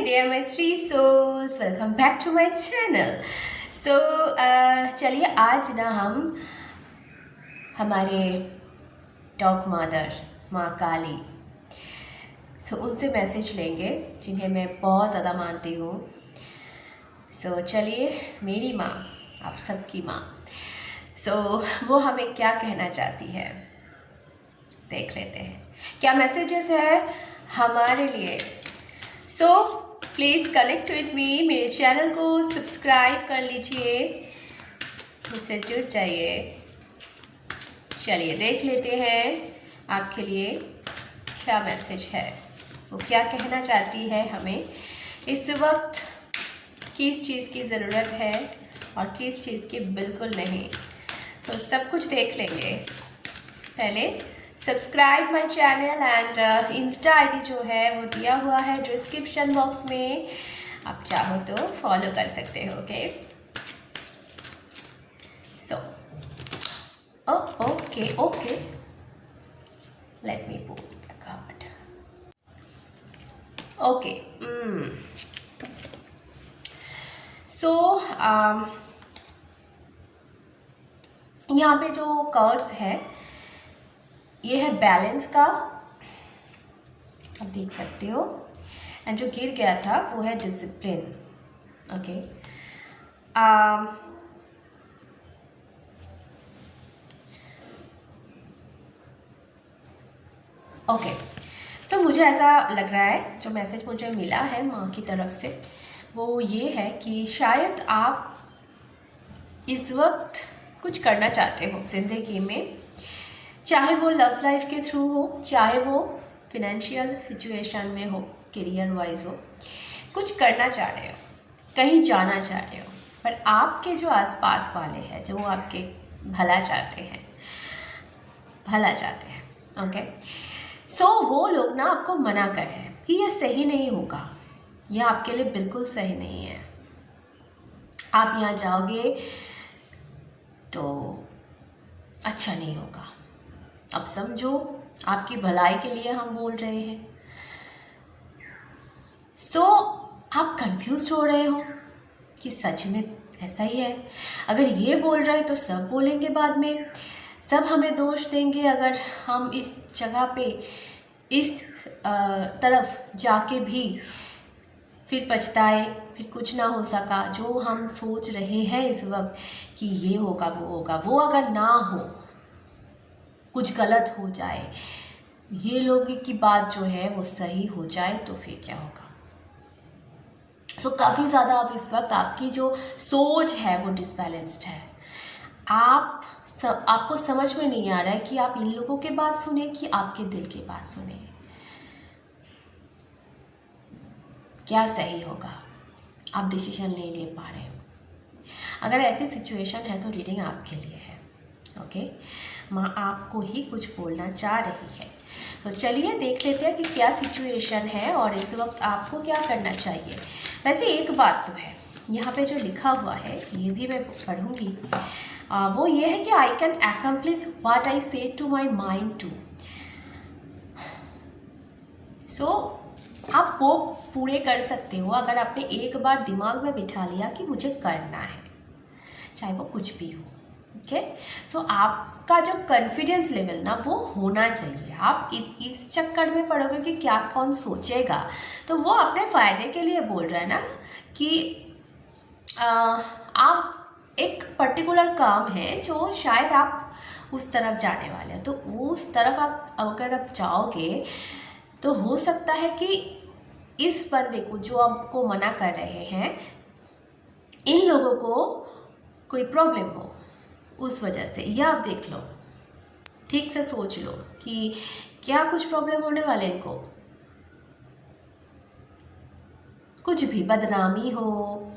dear my three souls, welcome back to my channel. So चलिए आज ना हम हमारे डॉग मदर माँ काली उनसे मैसेज लेंगे जिन्हें मैं बहुत ज़्यादा मानती हूँ. चलिए मेरी माँ, आप सबकी माँ, वो हमें क्या कहना चाहती है देख लेते हैं. क्या मैसेजेस है हमारे लिए. Please connect with me. मेरे चैनल को सब्सक्राइब कर लीजिए, मुझसे जुड़ जाइए. चलिए देख लेते हैं आपके लिए क्या मैसेज है, वो क्या कहना चाहती है हमें इस वक्त, किस चीज़ की ज़रूरत है और किस चीज़ की बिल्कुल नहीं. सब कुछ देख लेंगे. पहले subscribe my channel and Insta ID जो है वो दिया हुआ है डिस्क्रिप्शन बॉक्स में, आप चाहो तो फॉलो कर सकते हो. Okay okay let me put the card. Okay यहाँ पे जो कार्ड्स है ये है बैलेंस का, आप देख सकते हो. एंड जो गिर गया था वो है डिसिप्लिन. ओके मुझे ऐसा लग रहा है, जो मैसेज मुझे मिला है माँ की तरफ से वो ये है कि शायद आप इस वक्त कुछ करना चाहते हो ज़िंदगी में, चाहे वो लव लाइफ के थ्रू हो, चाहे वो फिनेंशियल सिचुएशन में हो, करियर वाइज हो. कुछ करना चाह रहे हो, कहीं जाना चाह रहे हो, पर आपके जो आसपास वाले हैं जो आपके भला चाहते हैं. ओके वो लोग ना आपको मना कर रहे हैं कि ये सही नहीं होगा, यह आपके लिए बिल्कुल सही नहीं है. आप यहाँ जाओगे तो अच्छा नहीं होगा. अब समझो आपकी भलाई के लिए हम बोल रहे हैं. आप कंफ्यूज हो रहे हो कि सच में ऐसा ही है. अगर ये बोल रहे हैं तो सब बोलेंगे बाद में, सब हमें दोष देंगे अगर हम इस जगह पे इस तरफ जाके भी फिर पछताए, फिर कुछ ना हो सका. जो हम सोच रहे हैं इस वक्त कि ये होगा वो होगा, वो अगर ना हो, कुछ गलत हो जाए, ये लोग की बात जो है वो सही हो जाए तो फिर क्या होगा. काफ़ी ज़्यादा अब इस वक्त आपकी जो सोच है वो डिसबैलेंस्ड है. आपको समझ में नहीं आ रहा है कि आप इन लोगों के बात सुने कि आपके दिल की बात सुने, क्या सही होगा. आप डिसीजन नहीं ले पा रहे हो. अगर ऐसी सिचुएशन है तो रीडिंग आपके लिए है. ओके माँ आपको ही कुछ बोलना चाह रही है. तो चलिए देख लेते हैं कि क्या सिचुएशन है और इस वक्त आपको क्या करना चाहिए. वैसे एक बात तो है, यहाँ पे जो लिखा हुआ है ये भी मैं पढ़ूँगी. वो ये है कि I can accomplish what I से टू माई माइंड टू. आप वो पूरे कर सकते हो अगर आपने एक बार दिमाग में बिठा लिया कि मुझे करना है, चाहे वो कुछ भी हो. ओके आपका जो कॉन्फिडेंस लेवल ना वो होना चाहिए. आप इस चक्कर में पड़ोगे कि क्या कौन सोचेगा, तो वो अपने फ़ायदे के लिए बोल रहा है ना कि आप एक पर्टिकुलर काम है जो शायद आप उस तरफ जाने वाले हैं, तो वो उस तरफ आप अगर आप जाओगे तो हो सकता है कि इस बंदे को जो आपको मना कर रहे हैं, इन लोगों को कोई प्रॉब्लम हो उस वजह से. या आप देख लो, ठीक से सोच लो कि क्या कुछ प्रॉब्लम होने वाले इनको. कुछ भी, बदनामी हो,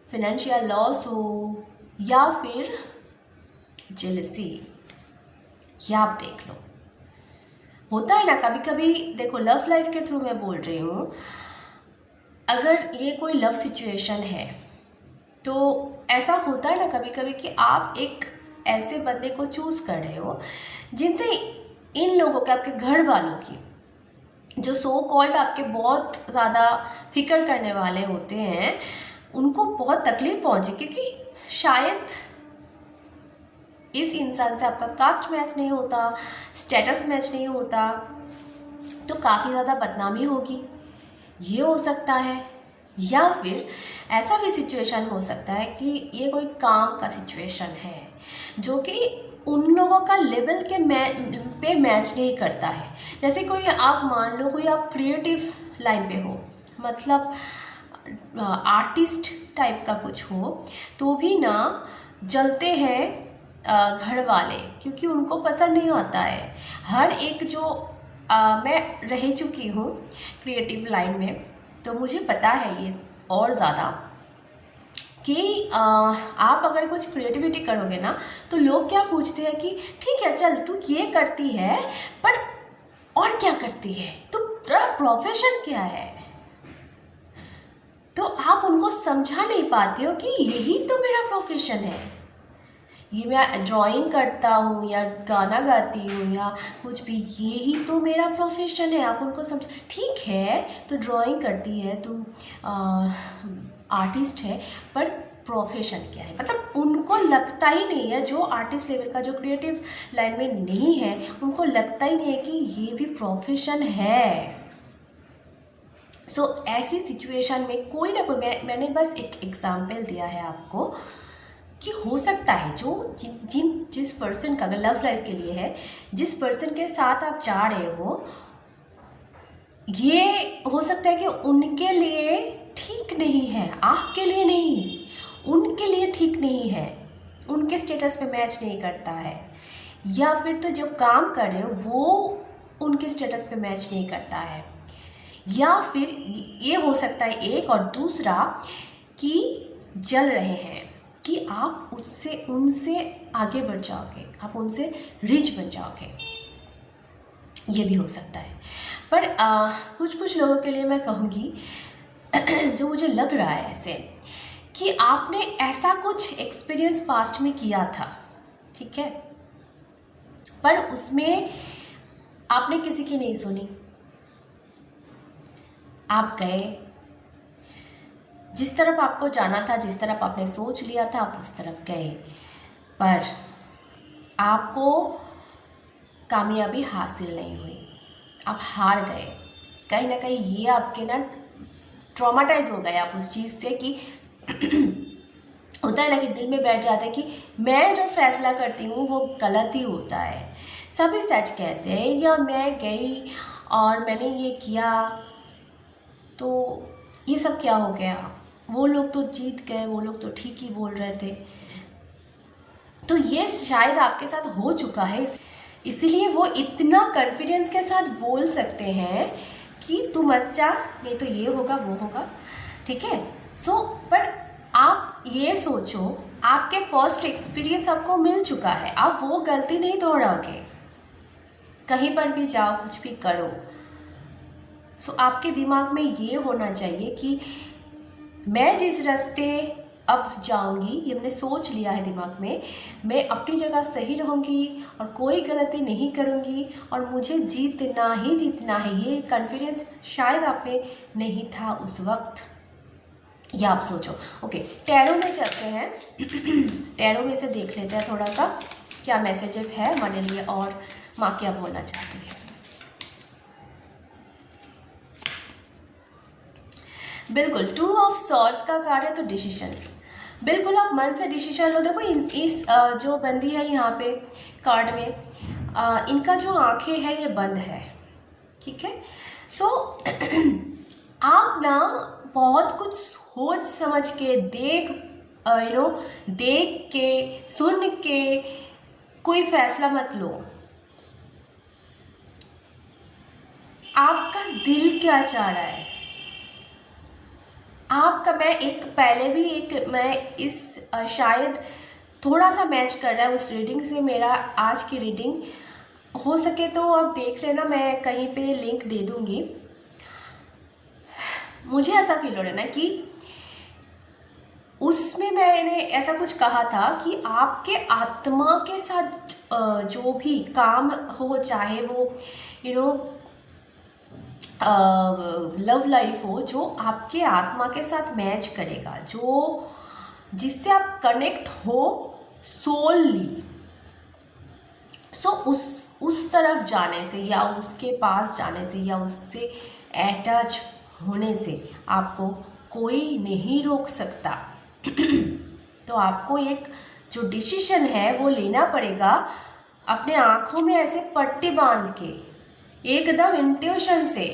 फिनेंशियल लॉस हो, या फिर जेलसी. या आप देख लो, होता है ना कभी कभी. देखो लव लाइफ के थ्रू मैं बोल रही हूँ, अगर ये कोई लव सिचुएशन है तो ऐसा होता है ना कभी कभी कि आप एक ऐसे बंदे को चूज़ कर रहे हो जिनसे इन लोगों के, आपके घर वालों की जो सो कॉल्ड आपके बहुत ज़्यादा फिक्र करने वाले होते हैं, उनको बहुत तकलीफ पहुंची, क्योंकि शायद इस इंसान से आपका कास्ट मैच नहीं होता, स्टेटस मैच नहीं होता, तो काफ़ी ज़्यादा बदनामी होगी, ये हो सकता है। या फिर ऐसा भी सिचुएशन हो सकता है कि ये कोई काम का सिचुएशन है जो कि उन लोगों का लेवल के पे मैच नहीं करता है। जैसे कोई आप मान लो कोई आप क्रिएटिव लाइन पे हो, मतलब आर्टिस्ट टाइप का कुछ हो, तो भी ना जलते हैं घर वाले, क्योंकि उनको पसंद नहीं आता है। हर एक जो मैं रह चुकी हूँ क्रिएटिव लाइन में, तो मुझे पता है ये और ज़्यादा कि आप अगर कुछ क्रिएटिविटी करोगे ना, तो लोग क्या पूछते हैं कि ठीक है चल तू ये करती है, पर और क्या करती है, तो तेरा प्रोफेशन क्या है। तो आप उनको समझा नहीं पाते हो कि यही तो मेरा प्रोफेशन है, ये मैं ड्राइंग करता हूँ या गाना गाती हूँ या कुछ भी, यही तो मेरा प्रोफेशन है। आप उनको समझ, ठीक है तो ड्राइंग करती है, तू आर्टिस्ट है, पर प्रोफेशन क्या है। मतलब उनको लगता ही नहीं है, जो आर्टिस्ट लेवल का, जो क्रिएटिव लाइन में नहीं है, उनको लगता ही नहीं है कि ये भी प्रोफेशन है। सो ऐसी सिचुएशन में कोई ना कोई, मैंने बस एक एग्जाम्पल दिया है आपको कि हो सकता है जो जिस पर्सन का, अगर लव लाइफ के लिए है, जिस पर्सन के साथ आप जा रहे हो, ये हो सकता है कि उनके लिए ठीक नहीं है, आपके लिए नहीं, उनके लिए ठीक नहीं है, उनके स्टेटस पे मैच नहीं करता है, या फिर तो जो काम कर रहे हो वो उनके स्टेटस पे मैच नहीं करता है, या फिर ये हो सकता है एक, और दूसरा कि जल रहे हैं कि आप उनसे आगे बढ़ जाओगे, आप उनसे रिच बन जाओगे, ये भी हो सकता है। पर कुछ कुछ लोगों के लिए मैं कहूँगी जो मुझे लग रहा है ऐसे, कि आपने ऐसा कुछ एक्सपीरियंस पास्ट में किया था, ठीक है, पर उसमें आपने किसी की नहीं सुनी, आप गए, जिस तरफ आपको जाना था, जिस तरफ आपने सोच लिया था, आप उस तरफ गए, पर आपको कामयाबी हासिल नहीं हुई, आप हार गए। कहीं ना कहीं ये आपके ना ट्रॉमाटाइज हो गए आप उस चीज़ से, कि होता है ना कि दिल में बैठ जाता है कि मैं जो फैसला करती हूँ वो गलत ही होता है, सभी सच कहते हैं, या मैं गई और मैंने ये किया तो ये सब क्या हो गया, वो लोग तो जीत गए, वो लोग तो ठीक ही बोल रहे थे। तो ये शायद आपके साथ हो चुका है, इसीलिए वो इतना कॉन्फिडेंस के साथ बोल सकते हैं कि तू मत जा, नहीं तो ये होगा वो होगा, ठीक है। सो पर आप ये सोचो, आपके पास्ट एक्सपीरियंस आपको मिल चुका है, आप वो गलती नहीं दोहराओगे, कहीं पर भी जाओ, कुछ भी करो। सो आपके दिमाग में ये होना चाहिए कि मैं जिस रास्ते अब जाऊंगी, ये मैंने सोच लिया है दिमाग में, मैं अपनी जगह सही रहूंगी और कोई गलती नहीं करूंगी, और मुझे जीतना ही जीतना है। ये कॉन्फिडेंस शायद आप में नहीं था उस वक्त, या आप सोचो। ओके, टैरो में चलते हैं टैरो में से देख लेते हैं थोड़ा सा क्या मैसेजेस है हमारे लिए, और माँ क्या बोलना चाहती है। बिल्कुल, 2 ऑफ सॉर्ड्स का कार्ड है, तो डिसीजन, बिल्कुल आप मन से डिसीजन लो। देखो इस जो बंदी है यहाँ पे कार्ड में, इनका जो आंखें हैं ये बंद है, ठीक है। सो आप ना बहुत कुछ सोच समझ के, देख के, सुन के कोई फैसला मत लो। आपका दिल क्या चाह रहा है, आपका, मैं इस शायद थोड़ा सा मैच कर रहा है उस रीडिंग से मेरा आज की रीडिंग, हो सके तो आप देख लेना, मैं कहीं पे लिंक दे दूंगी। मुझे ऐसा फील हो रहा है ना कि उसमें मैंने ऐसा कुछ कहा था कि आपके आत्मा के साथ जो भी काम हो, चाहे वो लव लाइफ हो जो आपके आत्मा के साथ मैच करेगा, जो जिससे आप कनेक्ट हो सोलली। सो उस तरफ जाने से या उसके पास जाने से या उससे अटैच होने से आपको कोई नहीं रोक सकता। तो आपको एक जो डिसीजन है वो लेना पड़ेगा, अपने आँखों में ऐसे पट्टी बांध के एकदम इंट्यूशन से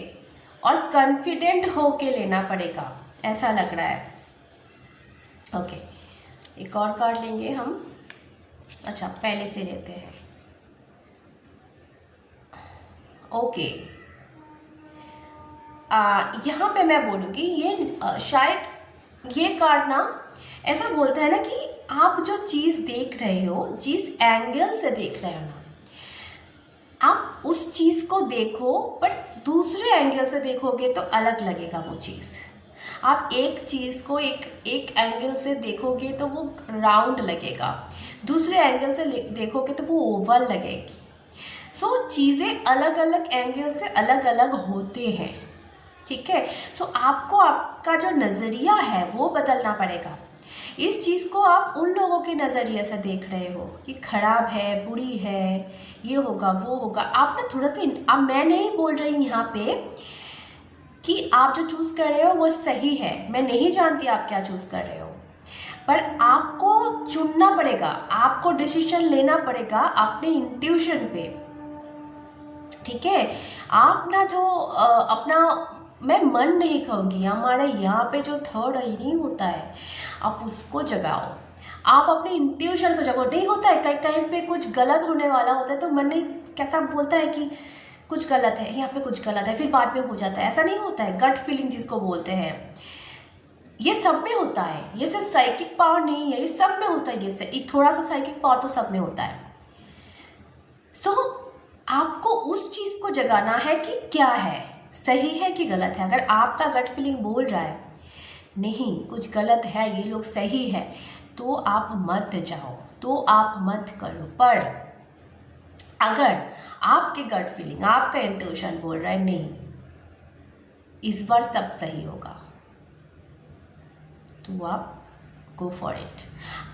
और कॉन्फिडेंट हो के लेना पड़ेगा, ऐसा लग रहा है। ओके, एक और कार्ड लेंगे हम। अच्छा, पहले से लेते हैं। ओके, यहाँ पे मैं बोलूँगी ये शायद ये कार्ड ना ऐसा बोलता है ना कि आप जो चीज़ देख रहे हो, जिस एंगल से देख रहे हो ना, आप उस चीज़ को देखो, बट दूसरे एंगल से देखोगे तो अलग लगेगा वो चीज़। आप एक चीज़ को एक एंगल से देखोगे तो वो राउंड लगेगा, दूसरे एंगल से देखोगे तो वो ओवल लगेगी। सो चीज़ें अलग अलग एंगल से अलग अलग होते हैं, ठीक है। सो आपको आपका जो नज़रिया है वो बदलना पड़ेगा। इस चीज़ को आप उन लोगों के नज़रिए से देख रहे हो कि ख़राब है, बुरी है, ये होगा वो होगा। आप ना थोड़ा सा, अब मैं नहीं बोल रही यहाँ पे कि आप जो चूज़ कर रहे हो वो सही है, मैं नहीं जानती आप क्या चूज़ कर रहे हो, पर आपको चुनना पड़ेगा, आपको डिसीजन लेना पड़ेगा अपने इंट्यूशन पे, ठीक है। आप ना जो अपना, मैं मन नहीं कहूँगी, हमारे यहाँ पे जो थर्ड आई नहीं होता है, आप उसको जगाओ, आप अपने इंट्यूशन को जगाओ। नहीं होता है कहीं कहीं पे कुछ गलत होने वाला होता है तो मन नहीं कैसा बोलता है कि कुछ गलत है, यहाँ पे कुछ गलत है, फिर बाद में हो जाता है। ऐसा नहीं होता है, गट फीलिंग जिसको बोलते हैं, ये सब में होता है। ये सिर्फ साइकिक पावर नहीं है, ये सब में होता है। ये थोड़ा सा साइकिक पावर तो सब में होता है। सो आपको उस चीज़ को जगाना है कि क्या है, सही है कि गलत है। अगर आपका गट फीलिंग बोल रहा है नहीं कुछ गलत है, ये लोग सही है, तो आप मत जाओ, तो आप मत करो। पर अगर आपके गट फीलिंग, आपका इंट्यूशन बोल रहा है नहीं इस बार सब सही होगा, तो आप गो फॉर इट।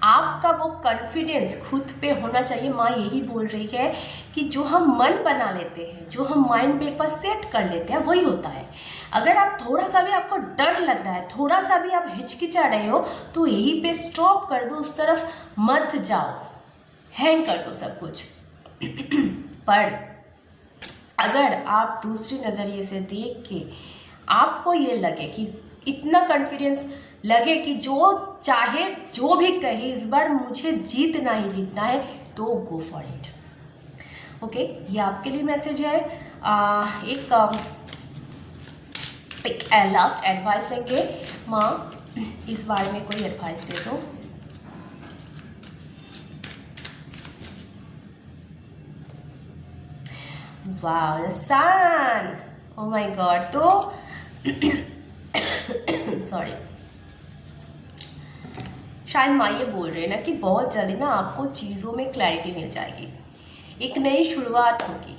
आपका वो कॉन्फिडेंस खुद पे होना चाहिए। माँ यही बोल रही है कि जो हम मन बना लेते हैं, जो हम माइंड पे एक बार सेट कर लेते हैं, वही होता है। अगर आप थोड़ा सा भी आपको डर लग रहा है, थोड़ा सा भी आप हिचकिचा रहे हो, तो यहीं पे स्टॉप कर दो, उस तरफ मत जाओ, हैंग कर दो सब कुछ। पर अगर आप दूसरे नज़रिए से देख के आपको ये लगे कि इतना कॉन्फिडेंस लगे कि जो चाहे जो भी कहे इस बार मुझे जीतना ही जीतना है, तो गो फॉर इट। ओके, ये आपके लिए मैसेज है। एक लास्ट एडवाइस लेंगे। माँ इस बारे में कोई एडवाइस दे दो। वाह, सन, ओ माय गॉड। तो सॉरी, शायद माँ ये बोल रहे हैं ना कि बहुत जल्दी ना आपको चीज़ों में क्लैरिटी मिल जाएगी, एक नई शुरुआत होगी।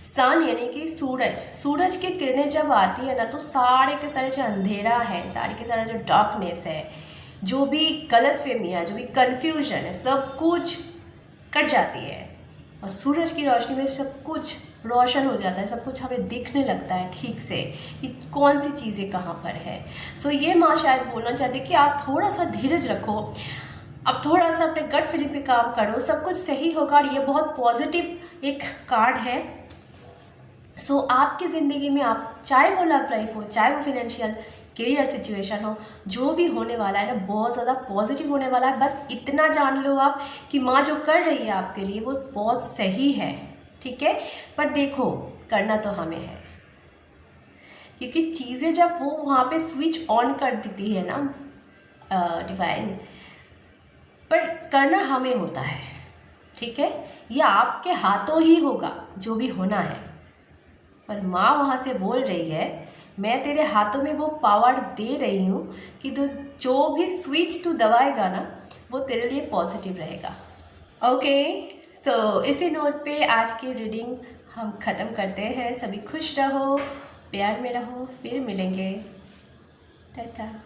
सन यानी कि सूरज की किरणें जब आती है ना, तो सारे के सारे जो अंधेरा है, सारे के सारे जो डार्कनेस है, जो भी गलतफहमी है, जो भी कन्फ्यूजन है, सब कुछ कट जाती है। और सूरज की रोशनी में सब कुछ रोशन हो जाता है, सब कुछ हमें दिखने लगता है ठीक से कि कौन सी चीज़ें कहाँ पर है। सो ये माँ शायद बोलना चाहती है कि आप थोड़ा सा धीरज रखो, अब थोड़ा सा अपने गट फीलिंग पे काम करो, सब कुछ सही होगा। और ये बहुत पॉजिटिव एक कार्ड है। सो आपकी ज़िंदगी में, आप चाहे वो लव लाइफ हो, चाहे वो फाइनेंशियल करियर सिचुएशन हो, जो भी होने वाला है ना, बहुत ज़्यादा पॉजिटिव होने वाला है। बस इतना जान लो आप कि माँ जो कर रही है आपके लिए वो बहुत सही है, ठीक है। पर देखो, करना तो हमें है, क्योंकि चीज़ें जब वो वहाँ पे स्विच ऑन कर देती है ना डिवाइन, पर करना हमें होता है, ठीक है। ये आपके हाथों ही होगा जो भी होना है। पर माँ वहाँ से बोल रही है मैं तेरे हाथों में वो पावर दे रही हूँ कि तू जो भी स्विच तू दबाएगा ना, वो तेरे लिए पॉजिटिव रहेगा। ओके, सो इसी नोट पे आज की रीडिंग हम ख़त्म करते हैं। सभी खुश रहो, प्यार में रहो, फिर मिलेंगे। टाटा।